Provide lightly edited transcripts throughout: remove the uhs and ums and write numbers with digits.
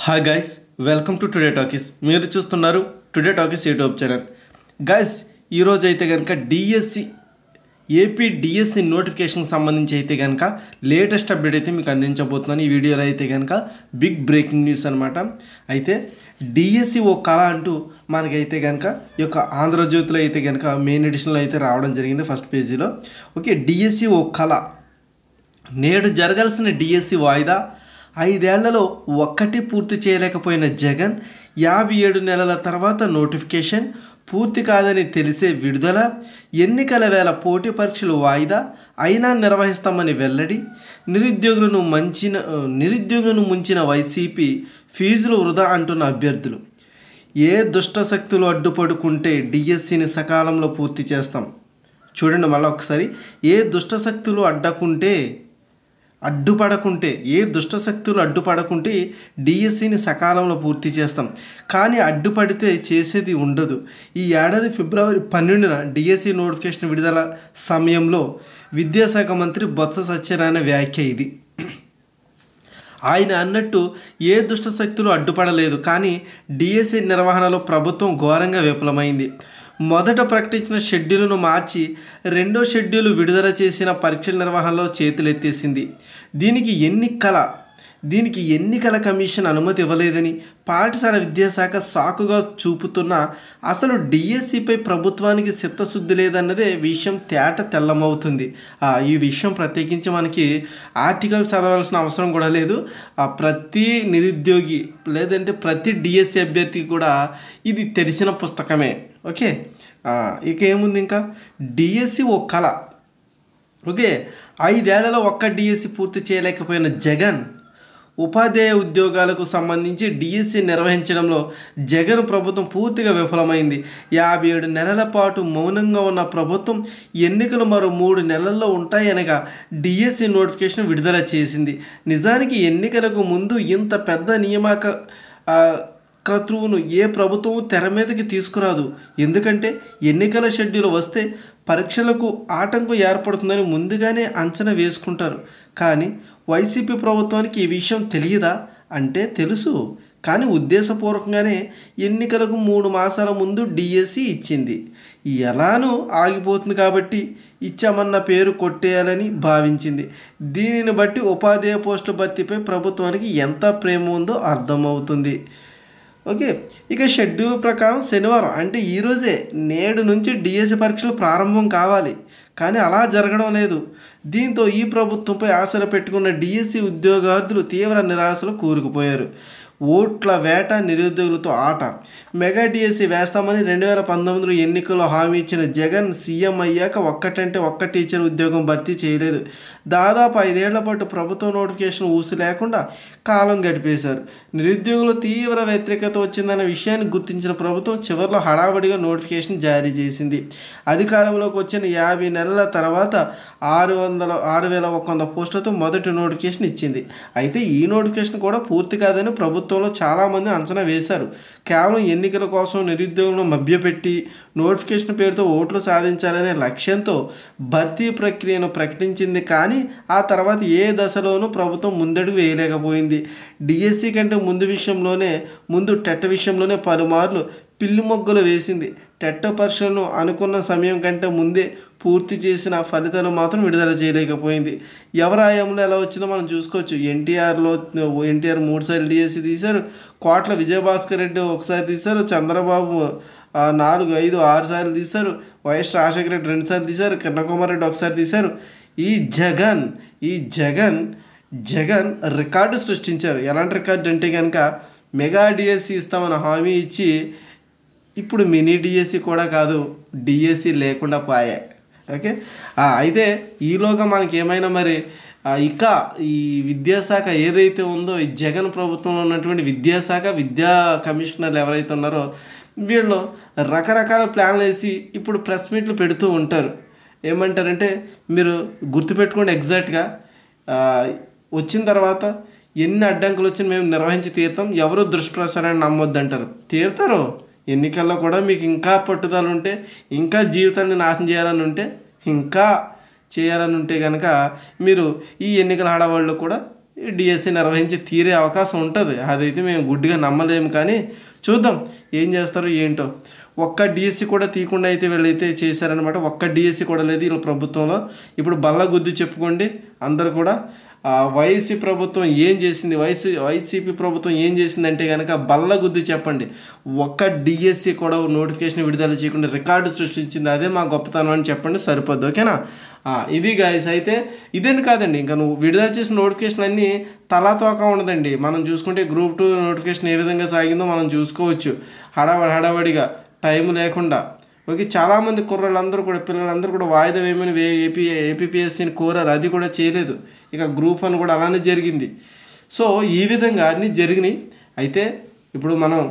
Hi guys, welcome to today talkies. మీరు చూస్తున్నారు today talkies YouTube channel. Guys, ఈరోజు అయితే కనుక ఏపీ డిఎస్సి నోటిఫికేషన్కి సంబంధించి అయితే కనుక లేటెస్ట్ అప్డేట్ అయితే మీకు అందించబోతున్నాను. ఈ వీడియోలో అయితే కనుక బిగ్ బ్రేకింగ్ న్యూస్ అనమాట. అయితే డిఎస్సి ఓ కళ అంటూ మనకైతే కనుక ఈ యొక్క ఆంధ్రజ్యోతిలో అయితే కనుక మెయిన్ ఎడిషన్లో అయితే రావడం జరిగింది ఫస్ట్ పేజీలో. ఓకే, డిఎస్సి ఓ కళ, నేడు జరగాల్సిన డిఎస్సి వాయిదా, 5 ఏళ్లలో ఒక్కటి పూర్తి చేయలేకపోయిన జగన్, 57 నెలల తర్వాత నోటిఫికేషన్, పూర్తి కాదని తెలిసే విడుదల, ఎన్నికల వేళ పోటీ పరీక్షలు వాయిదా అయినా నిర్వహిస్తామని వెల్లడి, నిరుద్యోగులను ముంచిన వైసీపీ, ఫీజులు వృధా అంటున్న అభ్యర్థులు. ఏ దుష్టశక్తులు అడ్డుపడుకుంటే డిఎస్సిని సకాలంలో పూర్తి చేస్తాం. చూడండి మళ్ళీ ఒకసారి, ఏ దుష్టశక్తులు అడ్డుపడకుంటే డిఎస్సిని సకాలంలో పూర్తి చేస్తాం. కానీ అడ్డుపడితే చేసేది ఉండదు. ఈ ఏడాది ఫిబ్రవరి 12న డిఎస్సి నోటిఫికేషన్ విడుదల సమయంలో విద్యాశాఖ మంత్రి బొత్స సత్యనారాయణ వ్యాఖ్య ఇది. ఆయన అన్నట్టు ఏ దుష్టశక్తులు అడ్డుపడలేదు, కానీ డిఎస్సి నిర్వహణలో ప్రభుత్వం ఘోరంగా విఫలమైంది. మొదట ప్రకటించిన షెడ్యూల్ను మార్చి రెండో షెడ్యూల్ విడుదల చేసిన పరీక్షల నిర్వహణలో చేతులెత్తేసింది. దీనికి ఎన్నికల కమిషన్ అనుమతి ఇవ్వలేదని పాఠశాల విద్యాశాఖ సాకుగా చూపుతున్న అసలు డిఎస్సిపై ప్రభుత్వానికి చిత్తశుద్ధి లేదన్నదే విషయం తెల్లమవుతుంది. ఈ విషయం ప్రత్యేకించి మనకి ఆర్టికల్ చదవాల్సిన అవసరం కూడా లేదు. ప్రతి నిరుద్యోగి లేదంటే ప్రతి డిఎస్సి అభ్యర్థికి కూడా ఇది తెలిసిన పుస్తకమే. ఓకే, ఇక ఏముంది, ఇంకా డిఎస్సి ఓ కళ. ఓకే, 5 ఏళ్లలో ఒక్క డిఎస్సి పూర్తి చేయలేకపోయిన జగన్, ఉపాధ్యాయ ఉద్యోగాలకు సంబంధించి డిఎస్సి నిర్వహించడంలో జగన్ ప్రభుత్వం పూర్తిగా విఫలమైంది. 57 నెలల పాటు మౌనంగా ఉన్న ప్రభుత్వం ఎన్నికలు మరో 3 నెలల్లో ఉంటాయనగా డిఎస్సి నోటిఫికేషన్ విడుదల చేసింది. నిజానికి ఎన్నికలకు ముందు ఇంత పెద్ద నియామక క్రతువును ఏ ప్రభుత్వం తెర మీదకి తీసుకురాదు. ఎందుకంటే ఎన్నికల షెడ్యూల్ వస్తే పరీక్షలకు ఆటంకం ఏర్పడుతుందని ముందుగానే అంచనా వేసుకుంటారు. కానీ వైసీపీ ప్రభుత్వానికి ఈ విషయం తెలియదా అంటే తెలుసు, కానీ ఉద్దేశపూర్వకంగానే ఎన్నికలకు 3 మాసాల ముందు డిఎస్సి ఇచ్చింది. ఎలానూ ఆగిపోతుంది కాబట్టి ఇచ్చామన్న పేరు కొట్టేయాలని భావించింది. దీనిని బట్టి ఉపాధ్యాయ పోస్టుల భర్తీపై ప్రభుత్వానికి ఎంత ప్రేమ ఉందో అర్థమవుతుంది. ఓకే, ఇక షెడ్యూల్ ప్రకారం శనివారం అంటే ఈరోజే నేడు నుంచి డిఎస్సి పరీక్షలు ప్రారంభం కావాలి, కానీ అలా జరగడం లేదు. దీంతో ఈ ప్రభుత్వంపై ఆశలు పెట్టుకున్న డిఎస్సి ఉద్యోగార్థులు తీవ్ర నిరాశలో కూరుకుపోయారు. ఓట్ల వేట, నిరుద్యోగులతో ఆట. మెగా డిఎస్సి వేస్తామని 2019 ఎన్నికల్లో హామీ ఇచ్చిన జగన్ సీఎం అయ్యాక ఒక్కటంటే ఒక్క టీచర్ ఉద్యోగం భర్తీ చేయలేదు. దాదాపు 5 ఏళ్ల పాటు ప్రభుత్వ నోటిఫికేషన్ ఊసి లేకుండా కాలం గడిపేశారు. నిరుద్యోగులు తీవ్ర వ్యతిరేకత వచ్చిందన్న విషయాన్ని గుర్తించిన ప్రభుత్వం చివరిలో హడావడిగా నోటిఫికేషన్ జారీ చేసింది. అధికారంలోకి వచ్చిన 50 నెలల తర్వాత 6,100 పోస్టులతో మొదటి నోటిఫికేషన్ ఇచ్చింది. అయితే ఈ నోటిఫికేషన్ కూడా పూర్తి కాదని ప్రభుత్వంలో చాలామంది అంచనా వేశారు. కేవలం ఎన్నికల కోసం నిరుద్యోగులను మభ్యపెట్టి నోటిఫికేషన్ పేరుతో ఓట్లు సాధించాలనే లక్ష్యంతో భర్తీ ప్రక్రియను ప్రకటించింది. కానీ ఆ తర్వాత ఏ దశలోనూ ప్రభుత్వం ముందడుగు వేయలేకపోయింది. డిఎస్సి కంటే ముందు టెట్ విషయంలోనే పలుమార్లు పిల్లి మొగ్గలు వేసింది. టెట్ పరీక్షలను అనుకున్న సమయం కంటే ముందే పూర్తి చేసిన ఫలితాలు మాత్రం విడుదల చేయలేకపోయింది. ఎవరి ఆయంలో ఎలా వచ్చిందో మనం చూసుకోవచ్చు. ఎన్టీఆర్ 3 సార్లు డిఎస్సి తీశారు, కోట్ల విజయభాస్కర్ రెడ్డి ఒకసారి తీశారు, చంద్రబాబు 4, 5, 6 సార్లు తీశారు, వైఎస్ రాజశేఖర రెడ్డి 2 సార్లు తీశారు, కిరణ్ కుమార్ రెడ్డి ఒకసారి తీశారు. ఈ జగన్ రికార్డు సృష్టించారు. ఎలాంటి రికార్డు అంటే కనుక మెగా డిఎస్సి ఇస్తామని హామీ ఇచ్చి ఇప్పుడు మినీ డిఎస్సి కూడా కాదు, డిఎస్సి లేకుండా పోయా. ఓకే, అయితే ఈలోగా మనకి ఏమైనా మరి ఇక ఈ విద్యాశాఖ ఏదైతే ఉందో, ఈ జగన్ ప్రభుత్వంలో ఉన్నటువంటి విద్యా కమిషనర్లు ఎవరైతే ఉన్నారో వీళ్ళు రకరకాల ప్లాన్లు వేసి ఇప్పుడు ప్రెస్ మీట్లు పెడుతూ ఉంటారు. ఏమంటారంటే మీరు గుర్తుపెట్టుకోండి, ఎగ్జాక్ట్గా వచ్చిన తర్వాత ఎన్ని అడ్డంకులు వచ్చి మేము నిర్వహించి తీరుతాం, ఎవరు దుష్ప్రచారాన్ని నమ్మొద్దు అంటారు. తీరుతారు. ఎన్నికల్లో కూడా మీకు ఇంకా పట్టుదల ఉంటే, ఇంకా జీవితాన్ని నాశనం చేయాలని ఉంటే కనుక మీరు ఈ ఎన్నికల హడావుడిలో కూడా డిఎస్సి నిర్వహించి తీరే అవకాశం ఉంటుంది. అదైతే మేము గుడ్డిగా నమ్మలేము, కానీ చూద్దాం ఏం చేస్తారో ఏంటో. ఒక్క డిఎస్సి కూడా తీయకుండా అయితే వీళ్ళైతే చేశారనమాట. ఒక్క డిఎస్సి కూడా లేదు వీళ్ళ ప్రభుత్వంలో. ఇప్పుడు బల్ల గుద్ది చెప్పుకోండి అందరు కూడా. వైసీ ప్రభుత్వం ఏం చేసింది, వైసీపీ ప్రభుత్వం ఏం చేసిందంటే కనుక బల్ల గుద్ది చెప్పండి. ఒక్క డిఎస్సి కూడా నోటిఫికేషన్ విడుదల చేయకుండా రికార్డు సృష్టించింది, అదే మా గొప్పతనం అని చెప్పండి, సరిపోద్ది. ఓకేనా? ఇది గాయస్. అయితే ఇదేంటి కాదండి, ఇంకా నువ్వు విడుదల చేసిన నోటిఫికేషన్ అన్నీ తలాతోక ఉండదండి. మనం చూసుకుంటే గ్రూప్ 2 నోటిఫికేషన్ ఏ విధంగా సాగిందో మనం చూసుకోవచ్చు. హడావడిగా టైం లేకుండా. ఓకే, చాలామంది కుర్రాళ్ళందరూ కూడా, పిల్లలందరూ కూడా వాయిదా వేయమని ఏపీపీఎస్సీని కోరారు, అది కూడా చేయలేదు. ఇక గ్రూప్ 1 కూడా అలానే జరిగింది. సో ఈ విధంగా అన్నీ జరిగినాయి. అయితే ఇప్పుడు మనం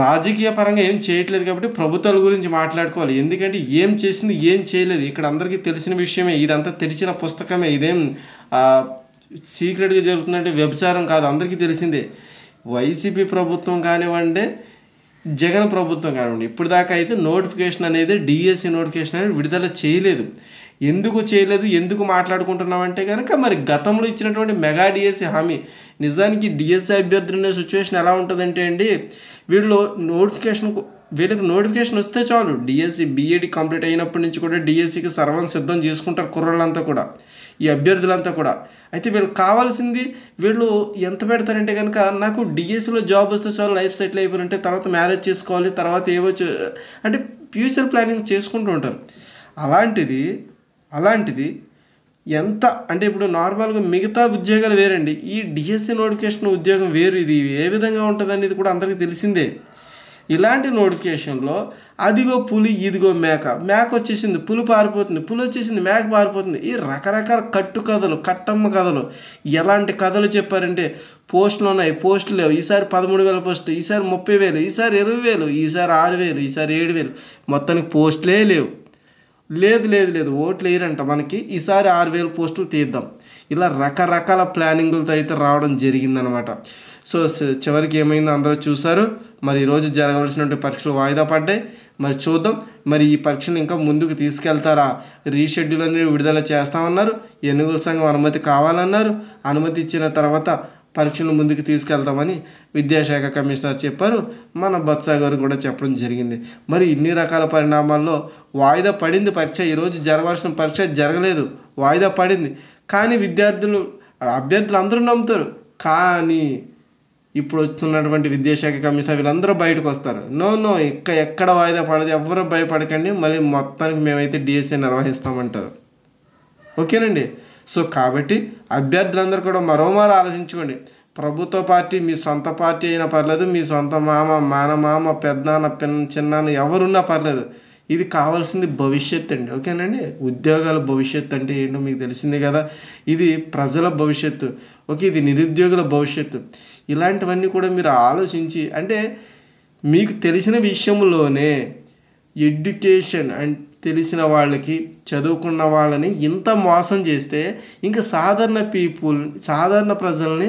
రాజకీయ పరంగా ఏం చేయట్లేదు కాబట్టి ప్రభుత్వాల గురించి మాట్లాడుకోవాలి. ఎందుకంటే ఏం చేసింది ఏం చేయలేదు ఇక్కడ అందరికీ తెలిసిన విషయమే. ఇదంతా తెరిచిన పుస్తకమే. ఇదేం సీక్రెట్గా జరుగుతుందంటే వ్యభిచారం కాదు, అందరికీ తెలిసిందే. వైసీపీ ప్రభుత్వం కానివ్వండి, జగన్ ప్రభుత్వం కానివ్వండి, ఇప్పుడు దాకా అయితే నోటిఫికేషన్ అనేది డిఎస్సి నోటిఫికేషన్ అనేది విడుదల చేయలేదు. ఎందుకు చేయలేదు, ఎందుకు మాట్లాడుకుంటున్నామంటే కనుక మరి గతంలో ఇచ్చినటువంటి మెగా డిఎస్సి హామీ, నిజానికి డిఎస్సి అభ్యర్థులు ఉండే సిచ్యువేషన్ ఎలా ఉంటుందంటే అండి, వీళ్ళకి నోటిఫికేషన్ వస్తే చాలు. డిఎస్సి బీఈడి కంప్లీట్ అయినప్పటి నుంచి కూడా డిఎస్సికి సర్వం సిద్ధం చేసుకుంటారు కుర్రోళ్ళంతా కూడా, ఈ అభ్యర్థులంతా కూడా. అయితే వీళ్ళకి కావాల్సింది, వీళ్ళు ఎంత పెడతారంటే కనుక నాకు డిఎస్సిలో జాబ్ వస్తే చాలు, లైఫ్ సెటిల్ అయిపోయింటే తర్వాత మ్యారేజ్ చేసుకోవాలి, తర్వాత ఏవో అంటే ఫ్యూచర్ ప్లానింగ్ చేసుకుంటూ ఉంటారు. అలాంటిది ఎంత అంటే ఇప్పుడు నార్మల్గా మిగతా ఉద్యోగాలు వేరండి, ఈ డిఎస్సి నోటిఫికేషన్ ఉద్యోగం వేరు. ఇది ఏ విధంగా ఉంటుంది అనేది కూడా అందరికీ తెలిసిందే. ఇలాంటి నోటిఫికేషన్లో అదిగో పులి ఇదిగో మేక వచ్చేసింది, పులి పారిపోతుంది, పులి వచ్చేసింది, మేక పారిపోతుంది. ఈ రకరకాల కట్టమ్మ కథలు. ఎలాంటి కథలు చెప్పారంటే పోస్టులు ఉన్నాయి, పోస్టులు లేవు, ఈసారి 13,000 పోస్టులు, ఈసారి 30,000, ఈసారి 20,000, ఈసారి 6,000, ఈసారి 7,000, మొత్తానికి పోస్టులే లేవు. లేదు ఓట్లు వేయరంట మనకి, ఈసారి 6,000 పోస్టులు తీద్దాం. ఇలా రకరకాల ప్లానింగులతో అయితే రావడం జరిగిందనమాట. సో చివరికి ఏమైందో అందరూ చూశారు. మరి ఈరోజు జరగవలసినటువంటి పరీక్షలు వాయిదా పడ్డాయి. మరి చూద్దాం, మరి ఈ పరీక్షలు ఇంకా ముందుకు తీసుకెళ్తారా? రీషెడ్యూల్ అనేది విడుదల చేస్తామన్నారు, ఎన్నికల సంఘం అనుమతి కావాలన్నారు, అనుమతి ఇచ్చిన తర్వాత పరీక్షలు ముందుకు తీసుకెళ్తామని విద్యాశాఖ కమిషనర్ చెప్పారు. మన బొత్స గారు కూడా చెప్పడం జరిగింది. మరి ఇన్ని రకాల పరిణామాల్లో వాయిదా పడింది పరీక్ష. ఈరోజు జరగాల్సిన పరీక్ష జరగలేదు, వాయిదా పడింది. కానీ అభ్యర్థులు అందరూ నమ్ముతారు. కానీ ఇప్పుడు వస్తున్నటువంటి విద్యాశాఖ కమిషనర్ వీళ్ళందరూ బయటకు వస్తారు. నో ఎక్కడ వాయిదా పడదు, ఎవరు భయపడకండి, మళ్ళీ మొత్తానికి మేమైతే డిఎస్సి నిర్వహిస్తామంటారు. ఓకేనండి. సో కాబట్టి అభ్యర్థులందరూ కూడా మరోమారు ఆలోచించుకోండి. ప్రభుత్వ పార్టీ మీ సొంత పార్టీ అయినా పర్లేదు, మీ సొంత మామ పెద్దనాన్న చిన్నాన్న ఎవరున్నా పర్లేదు, ఇది కావాల్సింది భవిష్యత్తు అండి. ఓకేనండి. ఉద్యోగాల భవిష్యత్తు అంటే ఏంటో మీకు తెలిసిందే కదా. ఇది ప్రజల భవిష్యత్తు, ఓకే, ఇది నిరుద్యోగుల భవిష్యత్తు. ఇలాంటివన్నీ కూడా మీరు ఆలోచించి, అంటే మీకు తెలిసిన విషయంలోనే ఎడ్యుకేషన్ అండ్ తెలిసిన వాళ్ళకి, చదువుకున్న వాళ్ళని ఇంత మోసం చేస్తే ఇంకా సాధారణ ప్రజల్ని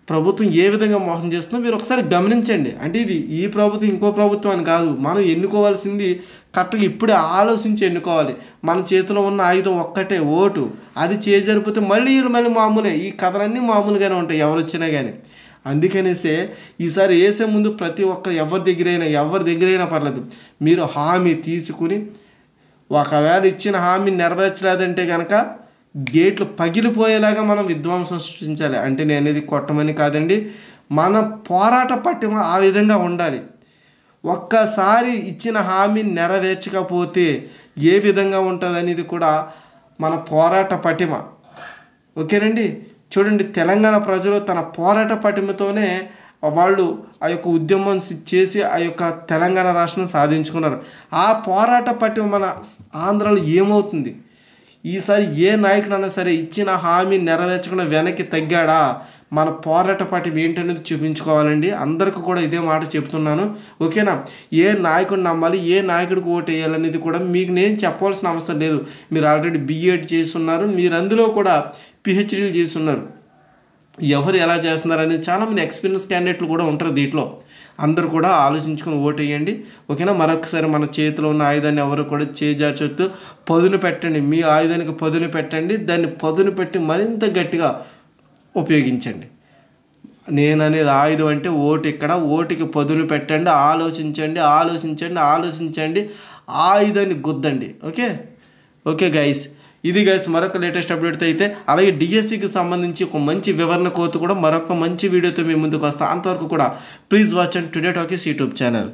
ప్రభుత్వం ఏ విధంగా మోసం చేస్తుందో మీరు ఒకసారి గమనించండి. అంటే ఇది ఈ ప్రభుత్వం ఇంకో ప్రభుత్వం అని కాదు, మనం ఎన్నుకోవాల్సింది కరెక్ట్గా ఇప్పుడే ఆలోచించి ఎన్నుకోవాలి. మన చేతిలో ఉన్న ఆయుధం ఒక్కటే, ఓటు. అది చేజరిపోతే మళ్ళీ మామూలే, ఈ కథలన్నీ మామూలుగానే ఉంటాయి ఎవరు వచ్చినా కానీ. అందుకనేసే ఈసారి వేసే ముందు ప్రతి ఒక్కరు ఎవరి దగ్గరైనా పర్లేదు, మీరు హామీ తీసుకుని, ఒకవేళ ఇచ్చిన హామీ నెరవేర్చలేదంటే కనుక గేట్లు పగిలిపోయేలాగా మనం విధ్వంసం సృష్టించాలి. అంటే నేను అనేది కొట్టమని కాదండి, మన పోరాట పట్టిమ ఆ విధంగా ఉండాలి. ఒక్కసారి ఇచ్చిన హామీ నెరవేర్చకపోతే ఏ విధంగా ఉంటుంది అనేది కూడా మన పోరాట పటిమ. ఓకేనండి. చూడండి, తెలంగాణ ప్రజలు తన పోరాట పటిమతోనే వాళ్ళు ఆ యొక్క ఉద్యమం చేసి ఆ యొక్క తెలంగాణ రాష్ట్రం సాధించుకున్నారు. ఆ పోరాట పటిమ మన ఆంధ్రాలో ఏమవుతుంది? ఈసారి ఏ నాయకుడైనా సరే ఇచ్చిన హామీ నెరవేర్చకుండా వెనక్కి తగ్గాడా? మన పోరాట పటిమ ఏంటనేది చూపించుకోవాలండి. అందరికీ కూడా ఇదే మాట చెప్తున్నాను. ఓకేనా. ఏ నాయకుడిని నమ్మాలి, ఏ నాయకుడికి ఓటు వేయాలనేది కూడా మీకు నేను చెప్పవలసిన అవసరం లేదు. మీరు ఆల్రెడీ బీఎడ్ చేస్తున్నారు, మీరు అందులో కూడా పిహెచ్డీలు చేస్తున్నారు. ఎవరు ఎలా చేస్తున్నారని చాలామంది ఎక్స్పీరియన్స్ క్యాండిడేట్లు కూడా ఉంటారు దీంట్లో. అందరూ కూడా ఆలోచించుకొని ఓటు వేయండి. ఓకేనా? మరొకసారి మన చేతిలో ఉన్న ఆయుధాన్ని ఎవరు కూడా చేజార్చొద్దు. పదును పెట్టండి, మీ ఆయుధానికి పదును పెట్టండి. దాన్ని పదును పెట్టి మరింత గట్టిగా ఉపయోగించండి. నేను అనేది ఆయుధం అంటే ఓటు. ఇక్కడ ఓటుకి పదును పెట్టండి, ఆలోచించండి, ఆలోచించండి, ఆలోచించండి, ఆయుధాన్ని గుద్దండి. ఓకే గైస్, ఇది గైస్ మరొక లేటెస్ట్ అప్డేట్ అయితే. అలాగే డిఎస్సికి సంబంధించి ఒక మంచి వివరణ కోర్టు కూడా మరొక మంచి వీడియోతో మీ ముందుకు వస్తాను. అంతవరకు కూడా please watch and today talkies YouTube channel.